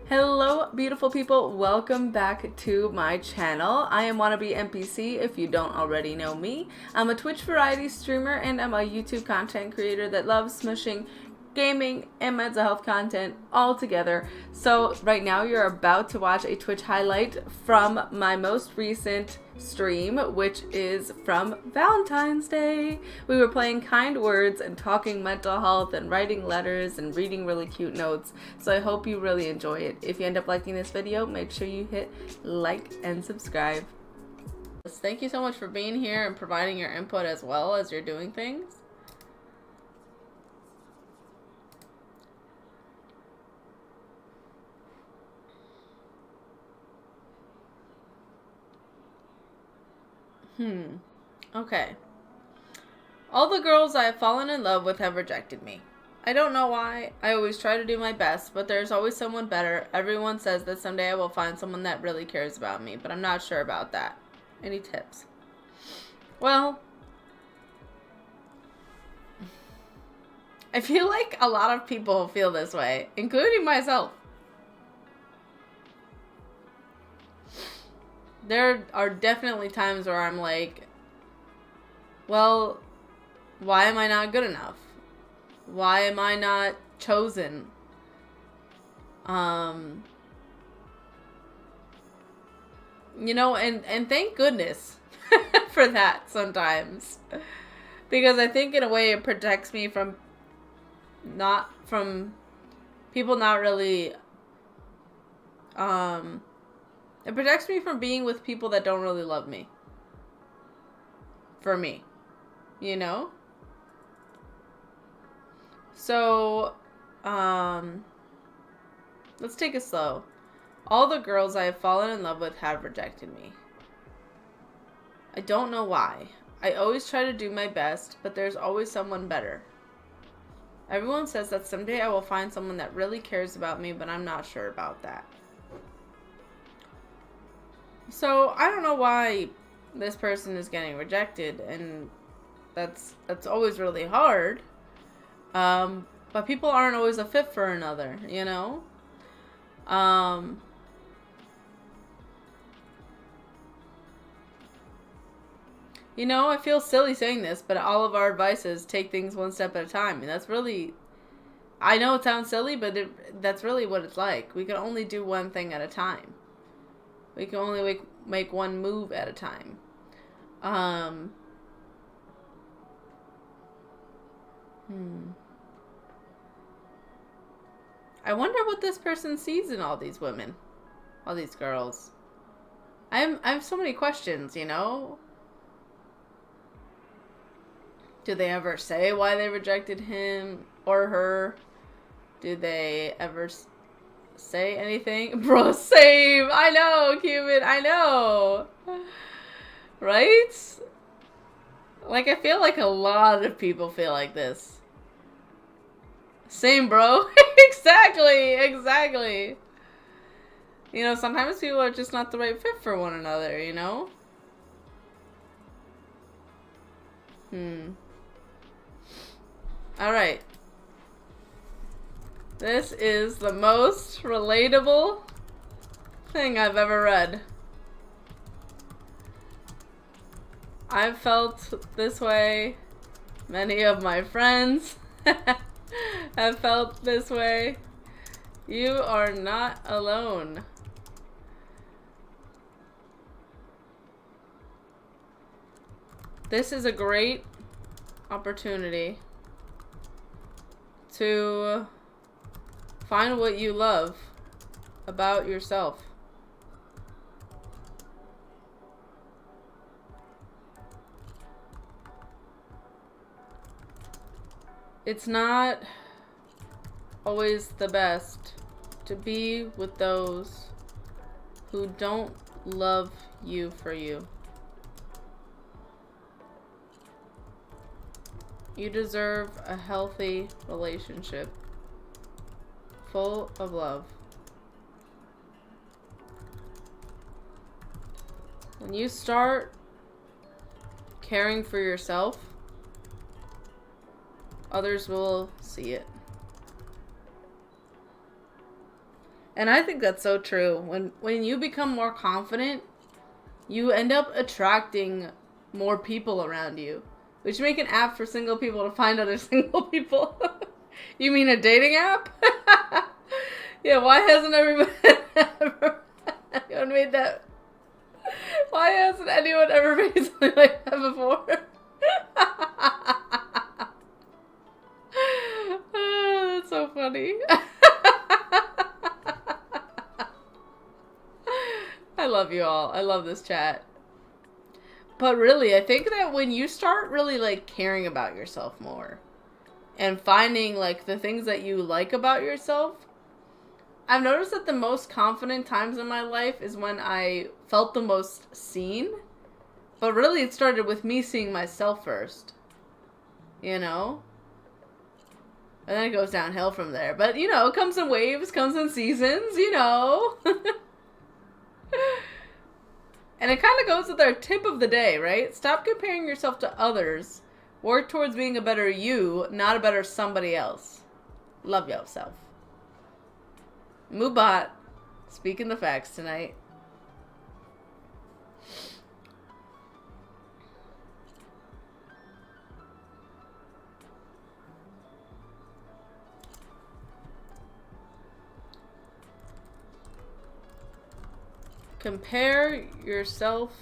Hello beautiful people, welcome back to my channel. I am wannabeNPC if you don't already know me. I'm a Twitch variety streamer and I'm a YouTube content creator that loves smushing gaming and mental health content all together. So right now you're about to watch a Twitch highlight from my most recent stream, which is from Valentine's Day. We were playing kind words and talking mental health and writing letters and reading really cute notes. So I hope you really enjoy it. If you end up liking this video, make sure you hit like and subscribe. Thank you so much for being here and providing your input as well as you're doing things. Okay. All the girls I have fallen in love with have rejected me. I don't know why. I always try to do my best, but there's always someone better. Everyone says that someday I will find someone that really cares about me, but I'm not sure about that. Any tips? Well, I feel like a lot of people feel this way, including myself. There are definitely times where I'm like, well, why am I not good enough? Why am I not chosen? You know, and thank goodness for that sometimes. Because I think in a way it protects me from people not really, it protects me from being with people that don't really love me. For me. You know? So, let's take it slow. All the girls I have fallen in love with have rejected me. I don't know why. I always try to do my best, but there's always someone better. Everyone says that someday I will find someone that really cares about me, but I'm not sure about that. So, I don't know why this person is getting rejected, and that's always really hard. But people aren't always a fit for another, you know? You know, I feel silly saying this, but all of our advice is take things one step at a time. And that's really, I know it sounds silly, but that's really what it's like. We can only do one thing at a time. We can only make one move at a time. I wonder what this person sees in all these women. All these girls. I have so many questions, you know? Do they ever say why they rejected him or her? Do they ever say anything? Bro, same. I know, Cuban. I know. Right? Like, I feel like a lot of people feel like this. Same, bro. Exactly. You know, sometimes people are just not the right fit for one another, you know? Alright. This is the most relatable thing I've ever read. I've felt this way. Many of my friends have felt this way. You are not alone. This is a great opportunity to find what you love about yourself. It's not always the best to be with those who don't love you for you. You deserve a healthy relationship full of love. When you start caring for yourself, others will see it. And I think that's so true. When you become more confident, you end up attracting more people around you. We should make an app for single people to find other single people. You mean a dating app? Yeah, why hasn't everyone made that? Why hasn't anyone ever made something like that before? Oh, that's so funny. I love you all. I love this chat. But really, I think that when you start really, like, caring about yourself more and finding, like, the things that you like about yourself, I've noticed that the most confident times in my life is when I felt the most seen. But really, it started with me seeing myself first. You know? And then it goes downhill from there. But, you know, it comes in waves, comes in seasons, you know? And it kind of goes with our tip of the day, right? Stop comparing yourself to others. Work towards being a better you, not a better somebody else. Love yourself. Moobot, speaking the facts tonight. Compare yourself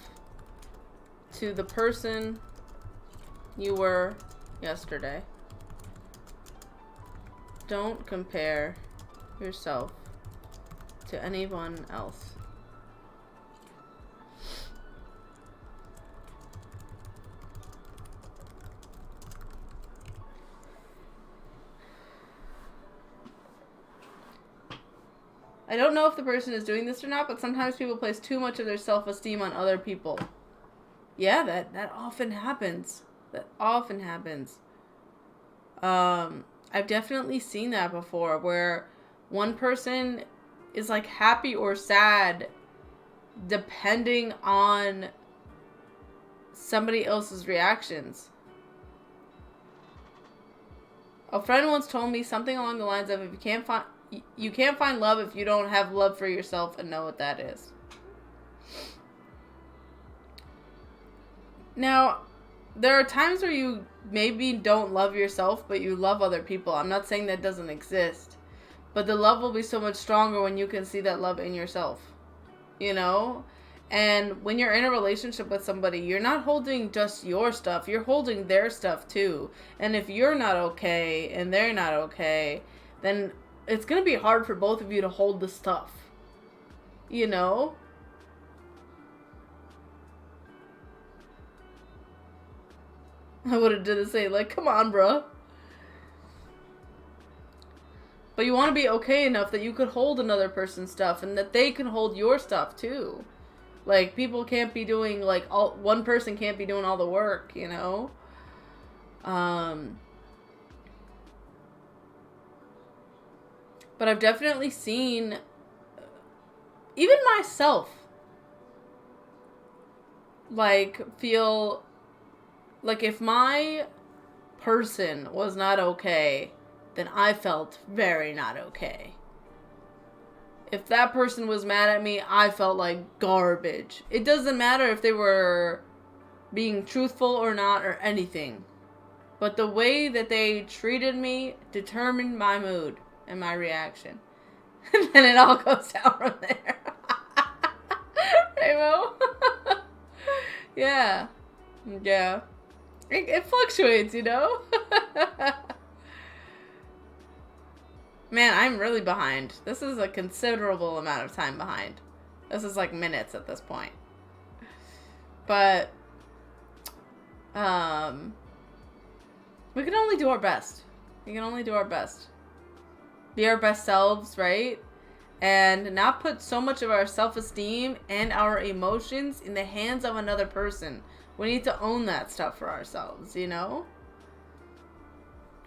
to the person you were yesterday. Don't compare yourself to anyone else. I don't know if the person is doing this or not, but sometimes people place too much of their self-esteem on other people. Yeah, that often happens. That often happens. I've definitely seen that before, where one person is like happy or sad depending on somebody else's reactions. A friend once told me something along the lines of, if you can't find love if you don't have love for yourself and know what that is. Now, there are times where you maybe don't love yourself, but you love other people. I'm not saying that doesn't exist. But the love will be so much stronger when you can see that love in yourself. You know? And when you're in a relationship with somebody, you're not holding just your stuff. You're holding their stuff too. And if you're not okay and they're not okay, then it's going to be hard for both of you to hold the stuff. You know? I would have did the same. Like, come on, bruh. But you want to be okay enough that you could hold another person's stuff and that they can hold your stuff too. Like, people can't be doing, like, one person can't be doing all the work, you know? But I've definitely seen, even myself, like, feel like if my person was not okay, then I felt very not okay. If that person was mad at me, I felt like garbage. It doesn't matter if they were being truthful or not or anything. But the way that they treated me determined my mood and my reaction. And then it all goes down from there. Rainbow? Yeah. Yeah. It fluctuates, you know? Man, I'm really behind. This is a considerable amount of time behind. This is like minutes at this point. But, we can only do our best. We can only do our best. Be our best selves, right? And not put so much of our self-esteem and our emotions in the hands of another person. We need to own that stuff for ourselves, you know?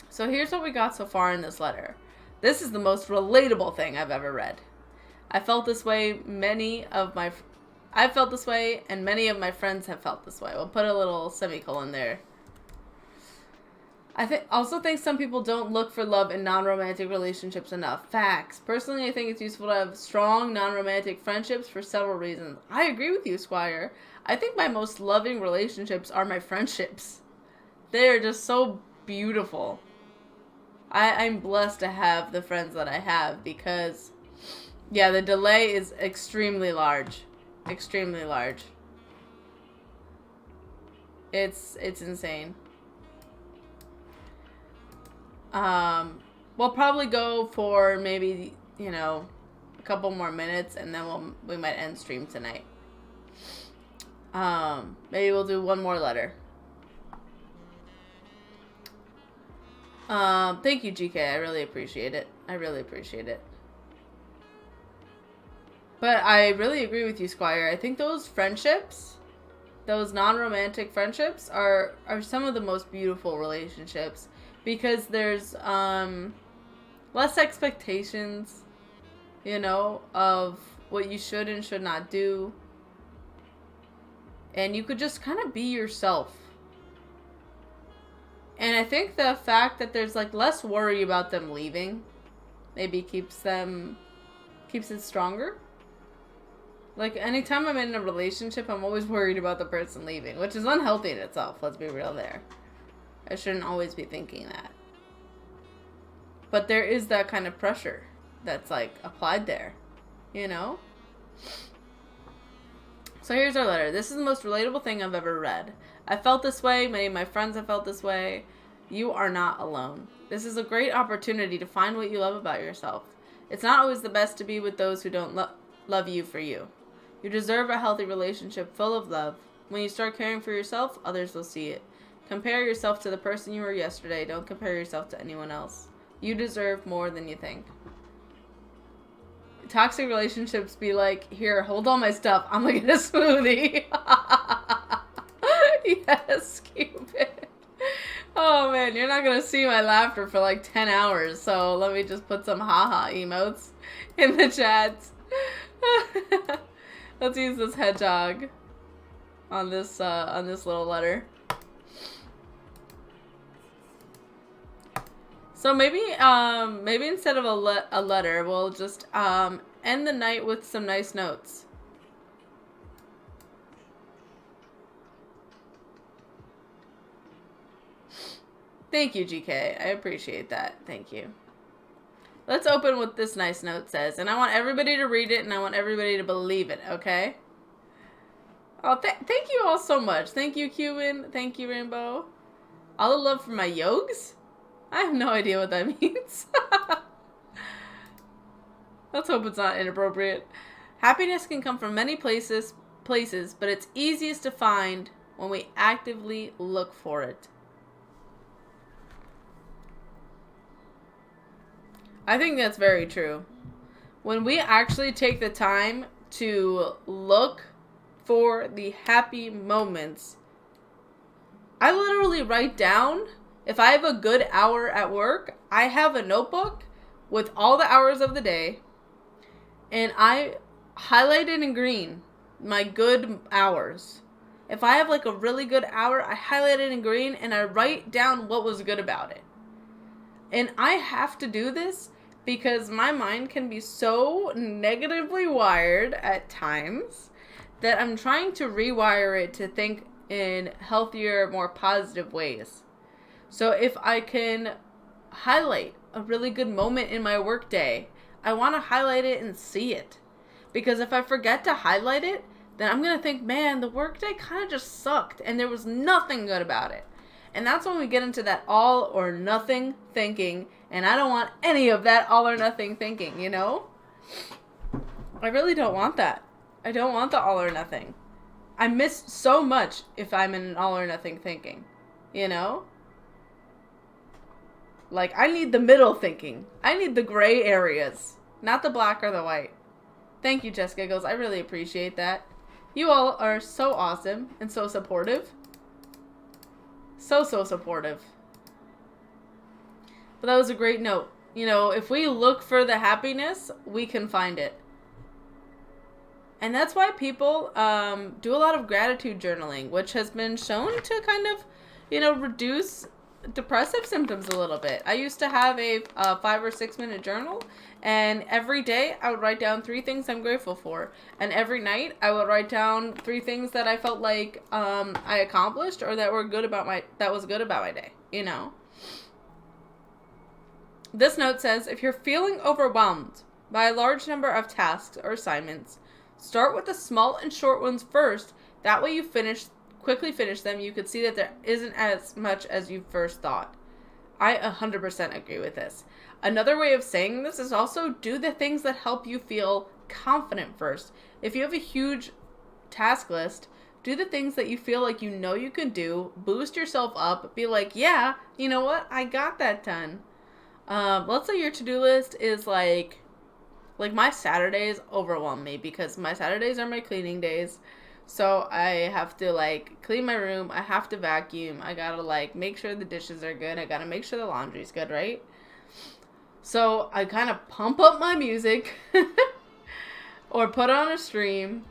So here's what we got so far in this letter. This is the most relatable thing I've ever read. I felt this way, I've felt this way, and many of my friends have felt this way. We'll put a little semicolon there. also think some people don't look for love in non-romantic relationships enough. Facts. Personally, I think it's useful to have strong non-romantic friendships for several reasons. I agree with you, Squire. I think my most loving relationships are my friendships. They are just so beautiful. I'm blessed to have the friends that I have because, yeah, the delay is extremely large. Extremely large. It's insane. We'll probably go for maybe, you know, a couple more minutes and then we might end stream tonight. Maybe we'll do one more letter. Thank you, GK. I really appreciate it. I really appreciate it. But I really agree with you, Squire. I think those friendships, those non-romantic friendships are some of the most beautiful relationships. Because there's less expectations, you know, of what you should and should not do. And you could just kind of be yourself. And I think the fact that there's like less worry about them leaving maybe keeps it stronger. Like anytime I'm in a relationship, I'm always worried about the person leaving, which is unhealthy in itself. Let's be real there. I shouldn't always be thinking that. But there is that kind of pressure that's like applied there, you know? So here's our letter. This is the most relatable thing I've ever read. I felt this way. Many of my friends have felt this way. You are not alone. This is a great opportunity to find what you love about yourself. It's not always the best to be with those who don't love you for you. You deserve a healthy relationship full of love. When you start caring for yourself, others will see it. Compare yourself to the person you were yesterday. Don't compare yourself to anyone else. You deserve more than you think. Toxic relationships be like, here, hold all my stuff. I'm gonna get a smoothie. Yes, Cupid. Oh man, you're not gonna see my laughter for like 10 hours. So let me just put some haha emotes in the chats. Let's use this hedgehog on this little letter. So maybe instead of a letter, we'll just end the night with some nice notes. Thank you, GK. I appreciate that. Thank you. Let's open what this nice note says. And I want everybody to read it and I want everybody to believe it, okay? Oh, thank you all so much. Thank you, Cuban. Thank you, Rainbow. All the love for my yogs? I have no idea what that means. Let's hope it's not inappropriate. Happiness can come from many places, but it's easiest to find when we actively look for it. I think that's very true. When we actually take the time to look for the happy moments, I literally write down, if I have a good hour at work, I have a notebook with all the hours of the day, and I highlight it in green, my good hours. If I have like a really good hour, I highlight it in green and I write down what was good about it. And I have to do this because my mind can be so negatively wired at times that I'm trying to rewire it to think in healthier, more positive ways. So if I can highlight a really good moment in my workday, I want to highlight it and see it. Because if I forget to highlight it, then I'm going to think, man, the workday kind of just sucked and there was nothing good about it. And that's when we get into that all or nothing thinking. And I don't want any of that all or nothing thinking, you know? I really don't want that. I don't want the all or nothing. I miss so much if I'm in an all or nothing thinking, you know? Like, I need the middle thinking. I need the gray areas, not the black or the white. Thank you, Jessica Giggles. I really appreciate that. You all are so awesome and so supportive. So supportive. But that was a great note. You know, if we look for the happiness, we can find it. And that's why people do a lot of gratitude journaling, which has been shown to kind of, you know, reduce depressive symptoms a little bit. I used to have a 5 or 6 minute journal, and every day I would write down 3 things I'm grateful for, and every night I would write down 3 things that I felt like I accomplished or that was good about my day, you know. This note says, if you're feeling overwhelmed by a large number of tasks or assignments, start with the small and short ones first. That way you quickly finish them. You could see that there isn't as much as you first thought. I 100% agree with this. Another way of saying this is also do the things that help you feel confident first. If you have a huge task list, do the things that you feel like you know you can do. Boost yourself up. Be like, yeah, you know what? I got that done. Let's say your to-do list is like my Saturdays overwhelm me because my Saturdays are my cleaning days. So I have to like clean my room. I have to vacuum. I gotta like make sure the dishes are good. I gotta make sure the laundry's good, right? So I kind of pump up my music or put on a stream,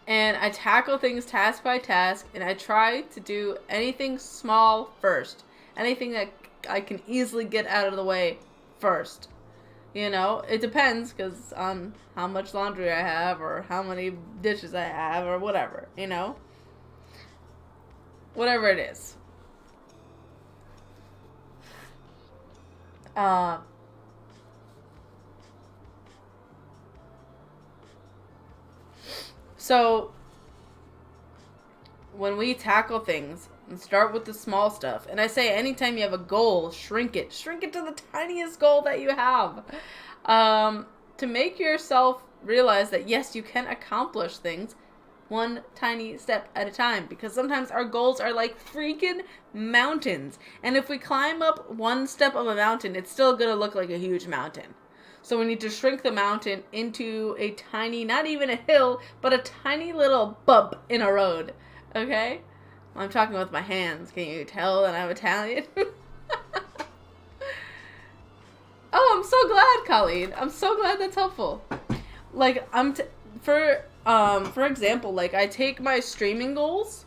and I tackle things task by task, and I try to do anything small first. Anything that I can easily get out of the way first. You know, it depends because on how much laundry I have or how many dishes I have or whatever, you know. Whatever it is. So when we tackle things and start with the small stuff, and I say anytime you have a goal, shrink it to the tiniest goal that you have, to make yourself realize that yes, you can accomplish things one tiny step at a time, because sometimes our goals are like freaking mountains, and if we climb up one step of a mountain, it's still gonna look like a huge mountain. So we need to shrink the mountain into a tiny, not even a hill, but a tiny little bump in a road. Okay? I'm talking with my hands. Can you tell that I'm Italian? Oh, I'm so glad, Colleen. I'm so glad that's helpful. Like, for example, like, I take my streaming goals,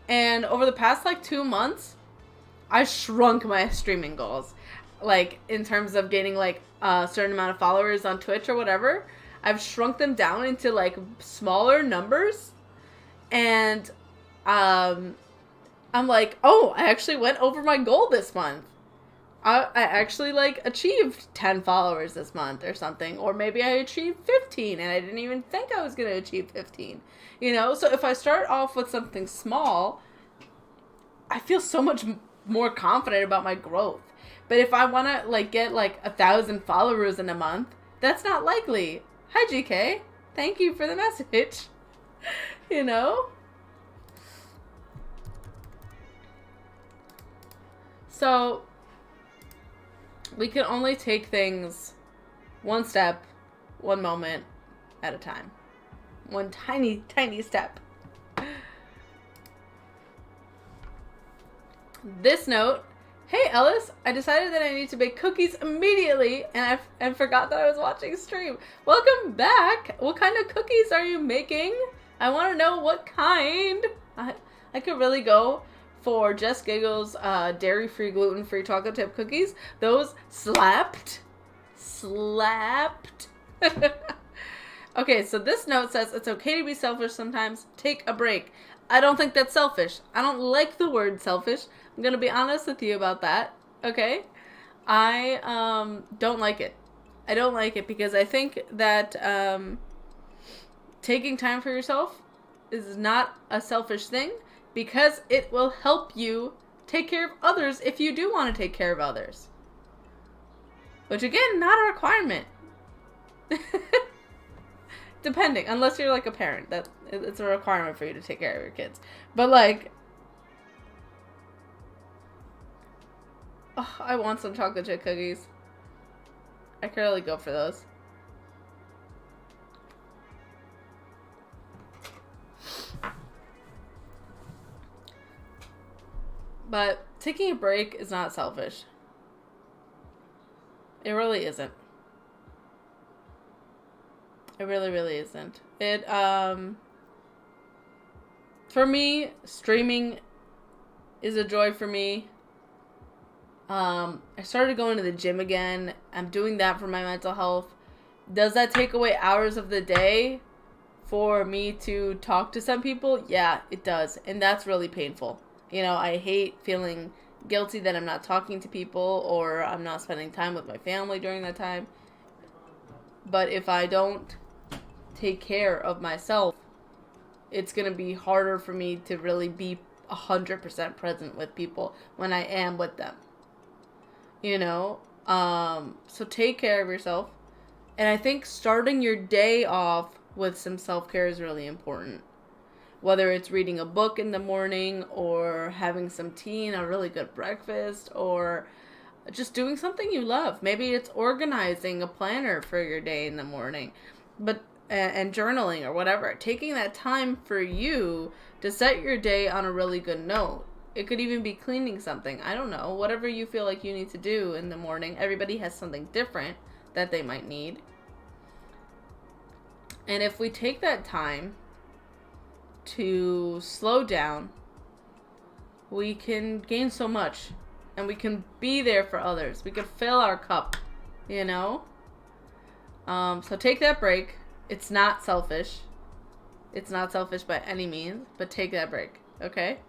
and over the past, like, 2 months, I shrunk my streaming goals. Like, in terms of getting, like, a certain amount of followers on Twitch or whatever, I've shrunk them down into, like, smaller numbers, and, I'm like, oh, I actually went over my goal this month. I actually, like, achieved 10 followers this month or something. Or maybe I achieved 15 and I didn't even think I was going to achieve 15. You know? So if I start off with something small, I feel so much more confident about my growth. But if I want to, like, get, like, 1,000 followers in a month, that's not likely. Hi, GK. Thank you for the message. You know? So we can only take things one step, one moment at a time. One tiny, tiny step. This note, hey Ellis, I decided that I need to bake cookies immediately and I forgot that I was watching a stream. Welcome back. What kind of cookies are you making? I want to know what kind. I could really go for Just Giggles dairy-free, gluten-free chocolate chip cookies. Those slapped. Okay, so this note says, it's okay to be selfish sometimes. Take a break. I don't think that's selfish. I don't like the word selfish. I'm going to be honest with you about that. Okay? I don't like it. I don't like it because I think that taking time for yourself is not a selfish thing, because it will help you take care of others if you do want to take care of others. Which, again, not a requirement. Depending. Unless you're, like, a parent. It's a requirement for you to take care of your kids. But, like, oh, I want some chocolate chip cookies. I could really go for those. But taking a break is not selfish. It really isn't. It really, really isn't. For me, streaming is a joy for me. I started going to the gym again. I'm doing that for my mental health. Does that take away hours of the day for me to talk to some people? Yeah, it does. And that's really painful. You know, I hate feeling guilty that I'm not talking to people or I'm not spending time with my family during that time. But if I don't take care of myself, it's going to be harder for me to really be 100% present with people when I am with them. You know? So take care of yourself. And I think starting your day off with some self-care is really important. Whether it's reading a book in the morning or having some tea and a really good breakfast or just doing something you love. Maybe it's organizing a planner for your day in the morning, and journaling or whatever. Taking that time for you to set your day on a really good note. It could even be cleaning something. I don't know. Whatever you feel like you need to do in the morning. Everybody has something different that they might need. And if we take that time to slow down, we can gain so much. And we can be there for others. We can fill our cup, you know? So take that break. It's not selfish. It's not selfish by any means, but take that break, okay?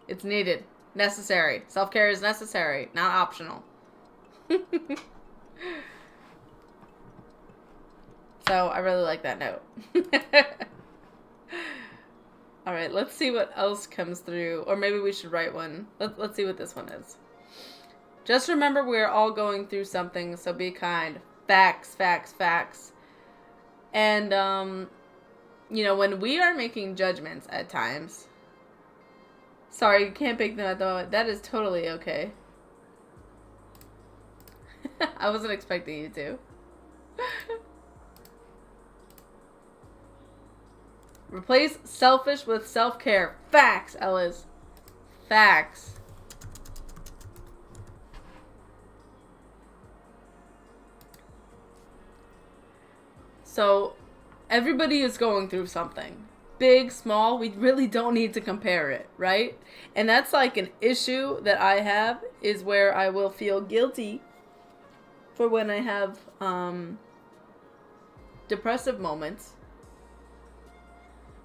It's needed. Necessary. Self-care is necessary, not optional. So I really like that note. All right, let's see what else comes through. Or maybe we should write one. Let's see what this one is. Just remember we're all going through something, so be kind. Facts, facts, facts. And, you know, when we are making judgments at times... Sorry, you can't pick them at the moment. That is totally okay. I wasn't expecting you to. Replace selfish with self-care. Facts, Ellis. Facts. So, everybody is going through something. Big, small, we really don't need to compare it, right? And that's like an issue that I have, is where I will feel guilty for when I have depressive moments.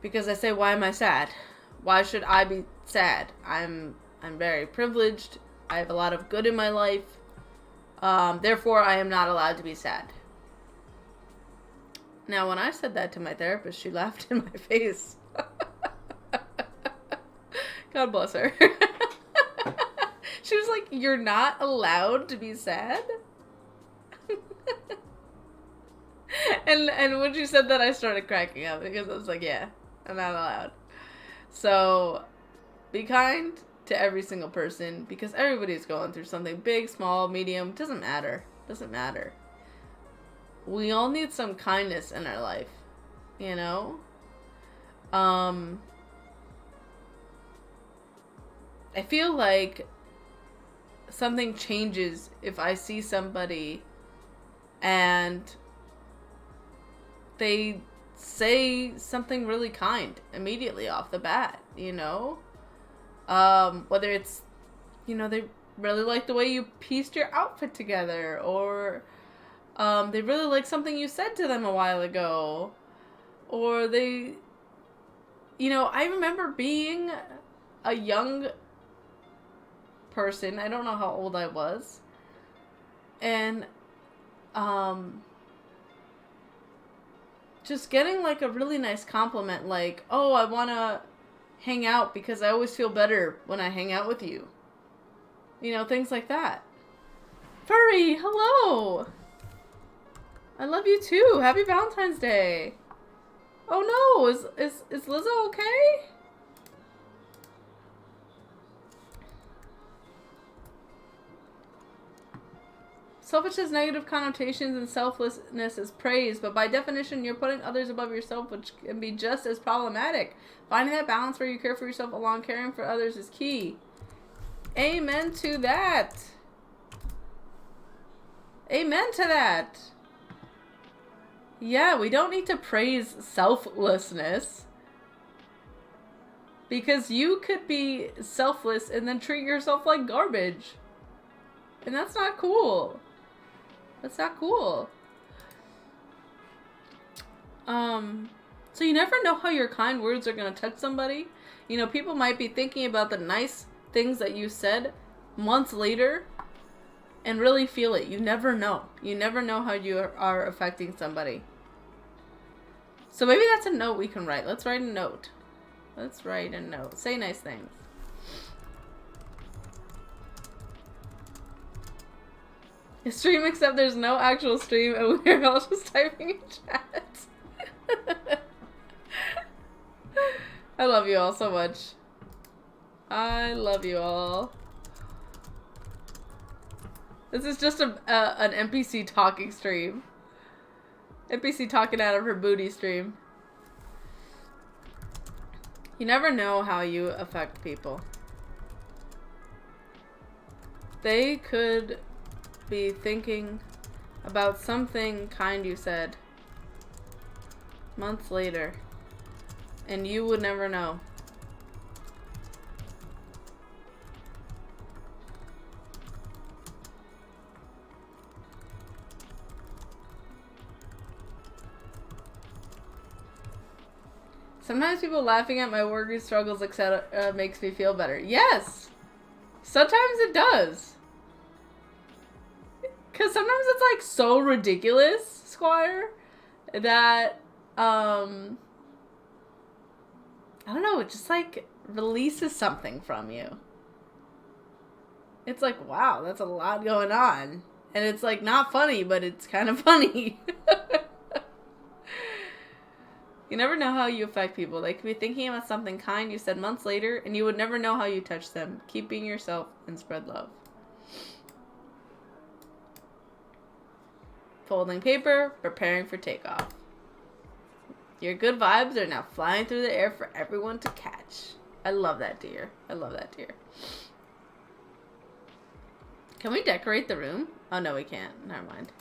Because I say, why am I sad? Why should I be sad? I'm very privileged. I have a lot of good in my life. Therefore, I am not allowed to be sad. Now, when I said that to my therapist, she laughed in my face. God bless her. She was like, you're not allowed to be sad? And when she said that, I started cracking up because I was like, yeah, I'm not allowed. So, be kind to every single person because everybody's going through something. Big, small, medium, doesn't matter. Doesn't matter. We all need some kindness in our life, you know? I feel like something changes if I see somebody and they say something really kind immediately off the bat, you know? Whether it's, you know, they really like the way you pieced your outfit together, or they really like something you said to them a while ago, or they, you know, I remember being a young person, I don't know how old I was, and, just getting like a really nice compliment, like, oh, I want to hang out because I always feel better when I hang out with you. You know, things like that. Furry, hello! I love you too. Happy Valentine's Day. Oh no, is Lizzo okay? Selfish has negative connotations and selflessness is praise, but by definition, you're putting others above yourself, which can be just as problematic. Finding that balance where you care for yourself along caring for others is key. Amen to that. Amen to that. Yeah, we don't need to praise selflessness. Because you could be selfless and then treat yourself like garbage. And that's not cool. That's not cool. So you never know how your kind words are going to touch somebody. You know, people might be thinking about the nice things that you said months later and really feel it. You never know. You never know how you are affecting somebody. So maybe that's a note we can write. Let's write a note. Let's write a note. Say nice things. A stream, except there's no actual stream and we're all just typing in chat. I love you all so much. I love you all. This is just an NPC talking stream. NPC talking out of her booty stream. You never know how you affect people. They could be thinking about something kind you said months later, and you would never know. Sometimes people laughing at my working struggles, etc., makes me feel better. Yes! Sometimes it does. Because sometimes it's like so ridiculous, Squire, that, I don't know, it just like releases something from you. It's like, wow, that's a lot going on. And it's like not funny, but it's kind of funny. You never know how you affect people. They could be thinking about something kind you said months later, and you would never know how you touched them. Keep being yourself and spread love. Folding paper, preparing for takeoff. Your good vibes are now flying through the air for everyone to catch. I love that, dear. I love that, dear. Can we decorate the room? Oh, no, we can't. Never mind.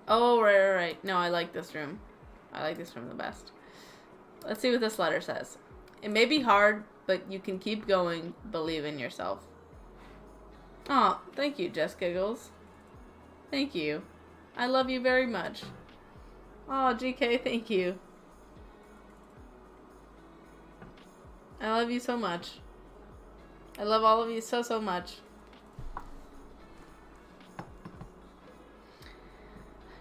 Oh, right. No, I like this room. I like this room the best. Let's see what this letter says. It may be hard, but you can keep going. Believe in yourself. Oh, thank you, Jess Giggles. Thank you. I love you very much. Oh, GK, thank you. I love you so much. I love all of you so, so much.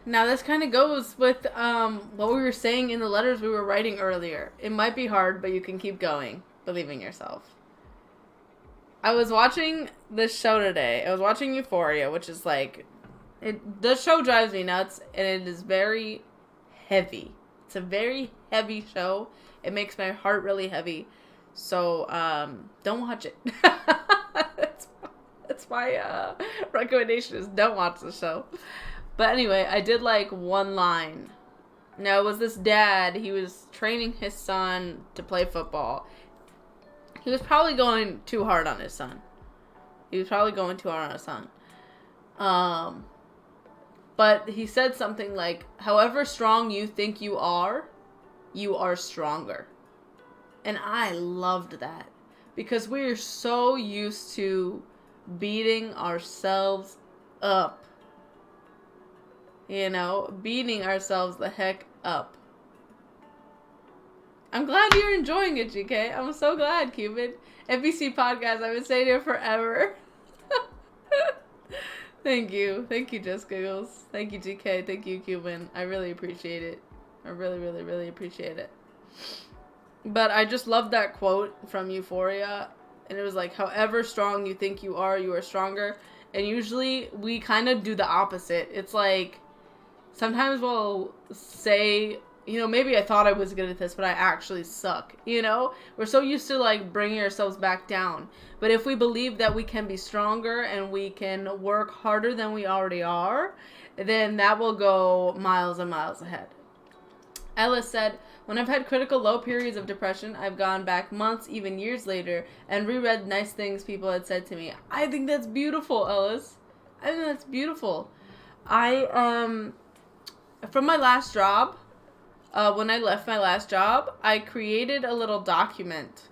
Now this kind of goes with what we were saying in the letters we were writing earlier. It might be hard, but you can keep going. Believe in yourself. I was watching this show today. I was watching Euphoria, which is like... the show drives me nuts, and it is very heavy. It's a very heavy show. It makes my heart really heavy. So, don't watch it. That's my recommendation is don't watch the show. But anyway, I did like one line. Now, it was this dad. He was training his son to play football. He was probably going too hard on his son. But he said something like, however strong you think you are stronger. And I loved that. Because we're so used to beating ourselves up. You know, beating ourselves the heck up. I'm glad you're enjoying it, GK. I'm so glad, Cupid. NPC podcast, I've been saying it forever. Thank you. Thank you, Just Giggles. Thank you, GK. Thank you, Cuban. I really appreciate it. I really, really, really appreciate it. But I just love that quote from Euphoria. And it was like, however strong you think you are stronger. And usually we kind of do the opposite. It's like, sometimes we'll say, you know, maybe I thought I was good at this, but I actually suck. You know, we're so used to like bringing ourselves back down. But if we believe that we can be stronger and we can work harder than we already are, then that will go miles and miles ahead. Ellis said, when I've had critical low periods of depression, I've gone back months, even years later, and reread nice things people had said to me. I think that's beautiful, Ellis. I think that's beautiful. From my last job, when I left my last job, I created a little document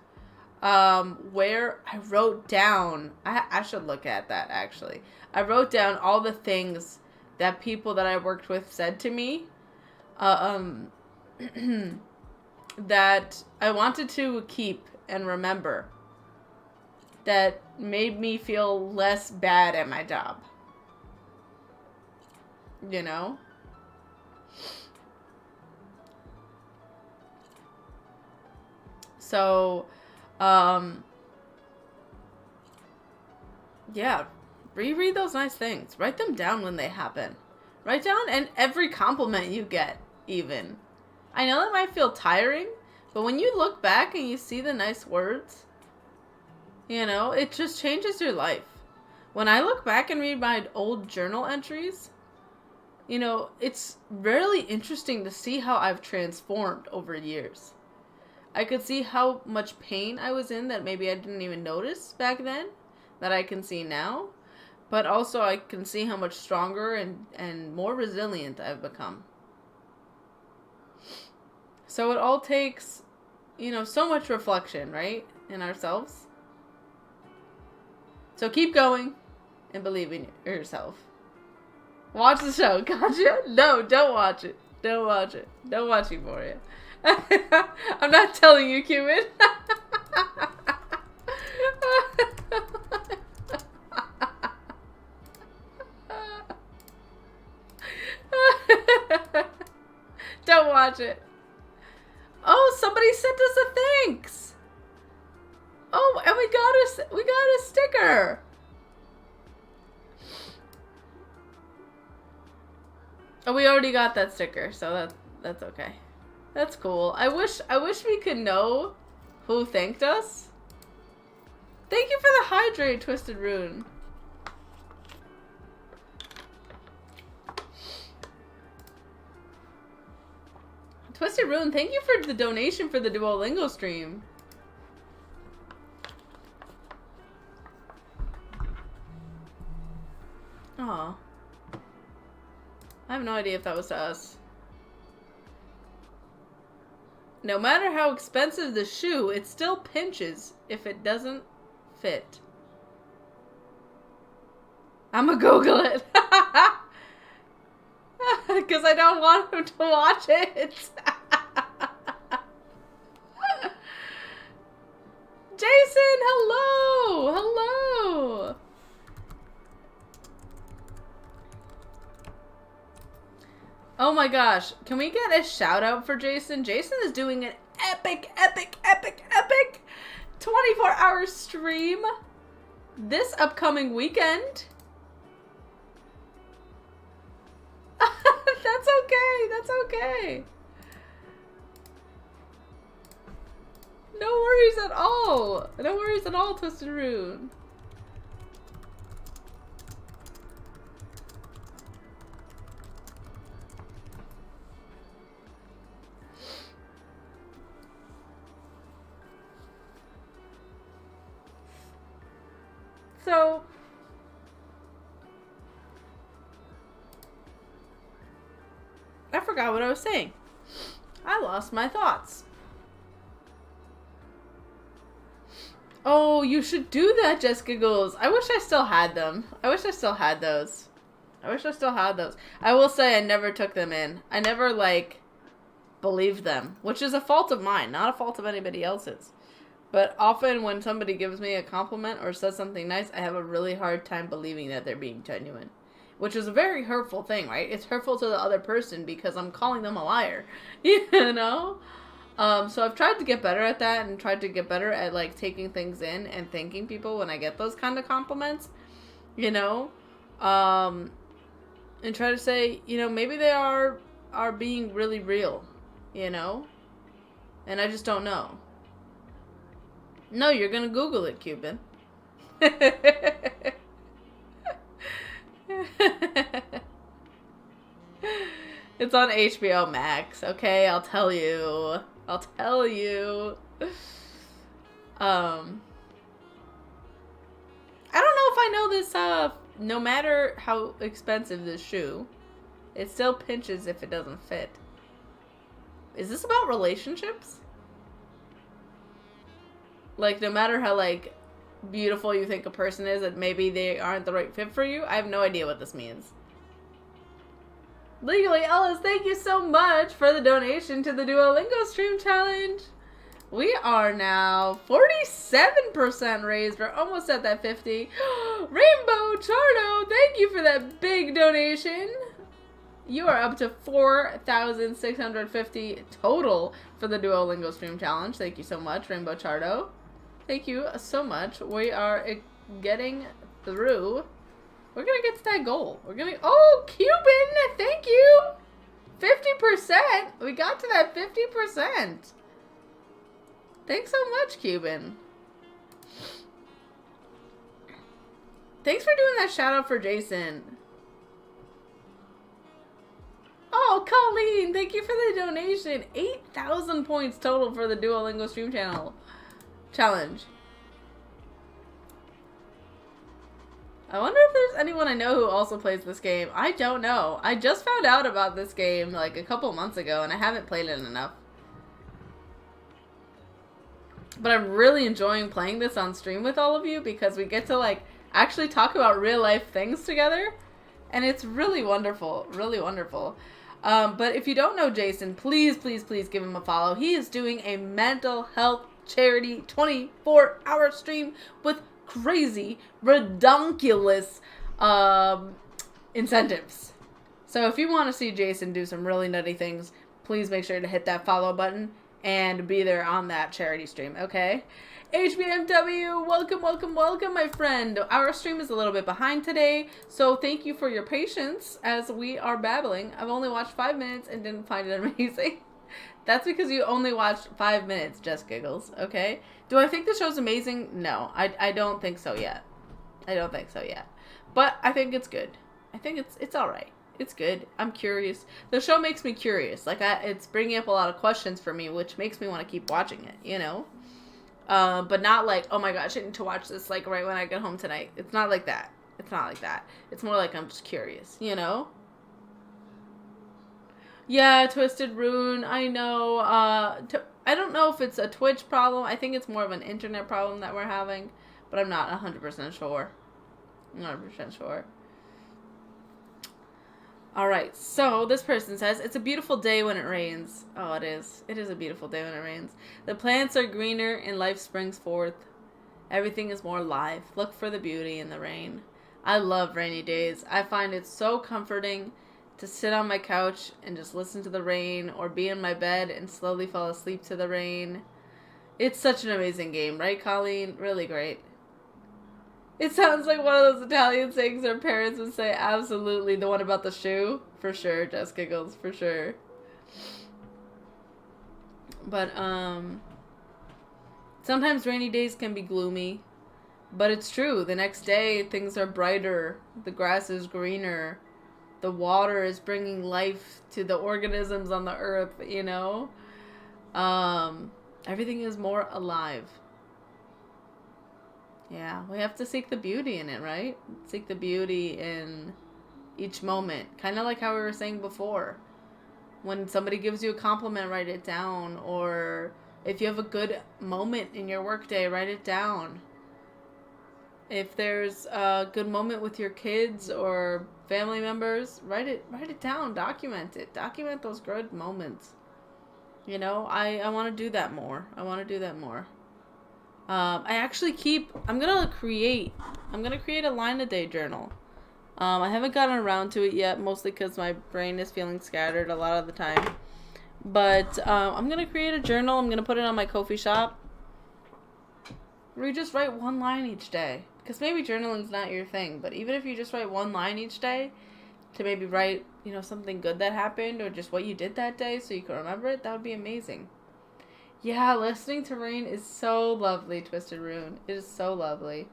where I wrote down, I should look at that actually. I wrote down all the things that people that I worked with said to me, that I wanted to keep and remember, that made me feel less bad at my job. You know? So, yeah, reread those nice things. Write them down when they happen. Write down and every compliment you get, even. I know that might feel tiring, but when you look back and you see the nice words, you know, it just changes your life. When I look back and read my old journal entries, you know, it's really interesting to see how I've transformed over years. I could see how much pain I was in that maybe I didn't even notice back then, that I can see now. But also I can see how much stronger and more resilient I've become. So it all takes, you know, so much reflection, right? In ourselves. So keep going and believe in yourself. Watch the show. Gotcha? No, don't watch it. Don't watch it. Don't watch Euphoria. I'm not telling you, Cuban. Don't watch it. Oh, somebody sent us a thanks. Oh, and we got a sticker. Oh, we already got that sticker, so that's okay. That's cool. I wish we could know who thanked us. Thank you for the hydrate, Twisted Rune. Twisted Rune, thank you for the donation for the Duolingo stream. Aw. I have no idea if that was to us. No matter how expensive the shoe, it still pinches if it doesn't fit. I'ma Google it. Because I don't want him to watch it. Jason, hello! Hello! Oh my gosh, can we get a shout out for Jason? Jason is doing an epic 24-hour stream this upcoming weekend. That's okay, that's okay. No worries at all. No worries at all, Twisted Rune. So, I forgot what I was saying. I lost my thoughts. Oh, you should do that, Jessica Goals. I wish I still had them. I wish I still had those. I wish I still had those. I will say I never took them in. I never, like, believed them, which is a fault of mine, not a fault of anybody else's. But often when somebody gives me a compliment or says something nice, I have a really hard time believing that they're being genuine. Which is a very hurtful thing, right? It's hurtful to the other person because I'm calling them a liar. You know? So I've tried to get better at that and tried to get better at, like, taking things in and thanking people when I get those kind of compliments. You know? And try to say, you know, maybe they are being really real. You know? And I just don't know. No, you're gonna Google it, Cuban. It's on HBO Max, okay? I'll tell you. I'll tell you. I don't know if I know this, no matter how expensive this shoe, it still pinches if it doesn't fit. Is this about relationships? Like, no matter how, like, beautiful you think a person is, that maybe they aren't the right fit for you. I have no idea what this means. Legally Ellis, thank you so much for the donation to the Duolingo stream challenge. We are now 47% raised. We're almost at that 50. Rainbow Chardo, thank you for that big donation. You are up to 4,650 total for the Duolingo stream challenge. Thank you so much, Rainbow Chardo. Thank you so much. We are getting through. We're going to get to that goal. We're going to... Oh, Cuban! Thank you! 50%! We got to that 50%. Thanks so much, Cuban. Thanks for doing that shout out for Jason. Oh, Colleen! Thank you for the donation. 8,000 points total for the Duolingo stream challenge. I wonder if there's anyone I know who also plays this game. I don't know. I just found out about this game like a couple months ago and I haven't played it enough. But I'm really enjoying playing this on stream with all of you because we get to like actually talk about real life things together. And it's really wonderful. Really wonderful. But if you don't know Jason, please, please, please give him a follow. He is doing a mental health charity 24-hour stream with crazy, redonkulous incentives. So if you want to see Jason do some really nutty things, please make sure to hit that follow button and be there on that charity stream, okay? HBMW, welcome, welcome, welcome, my friend. Our stream is a little bit behind today, so thank you for your patience as we are babbling. I've only watched 5 minutes and didn't find it amazing. That's because you only watched 5 minutes, just giggles, okay? Do I think the show's amazing? No, I don't think so yet. I don't think so yet. But I think it's good. I think it's all right. It's good. I'm curious. The show makes me curious. Like, it's bringing up a lot of questions for me, which makes me want to keep watching it, you know? But not like, oh my gosh, I need to watch this, like, right when I get home tonight. It's not like that. It's not like that. It's more like I'm just curious, you know? Yeah, Twisted Rune, I know. I don't know if it's a Twitch problem. I think it's more of an internet problem that we're having. But I'm not 100% sure. I'm not 100% sure. Alright, so this person says, it's a beautiful day when it rains. Oh, it is. It is a beautiful day when it rains. The plants are greener and life springs forth. Everything is more alive. Look for the beauty in the rain. I love rainy days. I find it so comforting to sit on my couch and just listen to the rain, or be in my bed and slowly fall asleep to the rain. It's such an amazing game, right, Colleen? Really great. It sounds like one of those Italian sayings our parents would say. Absolutely. The one about the shoe? For sure, Jess giggles, for sure. But, sometimes rainy days can be gloomy. But it's true. The next day, things are brighter. The grass is greener. The water is bringing life to the organisms on the earth, you know? Everything is more alive. Yeah, we have to seek the beauty in it, right? Seek the beauty in each moment. Kind of like how we were saying before. When somebody gives you a compliment, write it down. Or if you have a good moment in your workday, write it down. If there's a good moment with your kids or family members, write it down, document it. Document those good moments. You know, I want to do that more. I want to do that more. I actually I'm going to create a line a day journal. I haven't gotten around to it yet, mostly because my brain is feeling scattered a lot of the time. But I'm going to create a journal. I'm going to put it on my Ko-fi shop. Where you just write one line each day. Because maybe journaling's not your thing, but even if you just write one line each day to maybe write, you know, something good that happened or just what you did that day so you can remember it, that would be amazing. Yeah, listening to rain is so lovely, Twisted Rune. It is so lovely.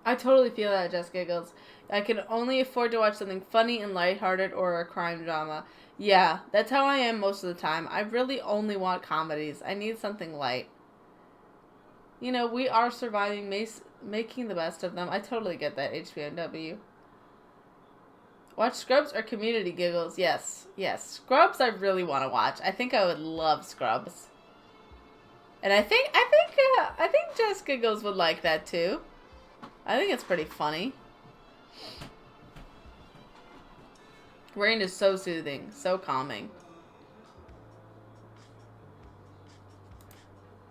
I totally feel that, Jess giggles. I can only afford to watch something funny and lighthearted or a crime drama. Yeah, that's how I am most of the time. I really only want comedies. I need something light. You know, we are surviving, making the best of them. I totally get that, HBNW. Watch Scrubs or Community, giggles? Yes, yes. Scrubs I really want to watch. I think I would love Scrubs. And I think Jess Giggles would like that too. I think it's pretty funny. Rain is so soothing, so calming.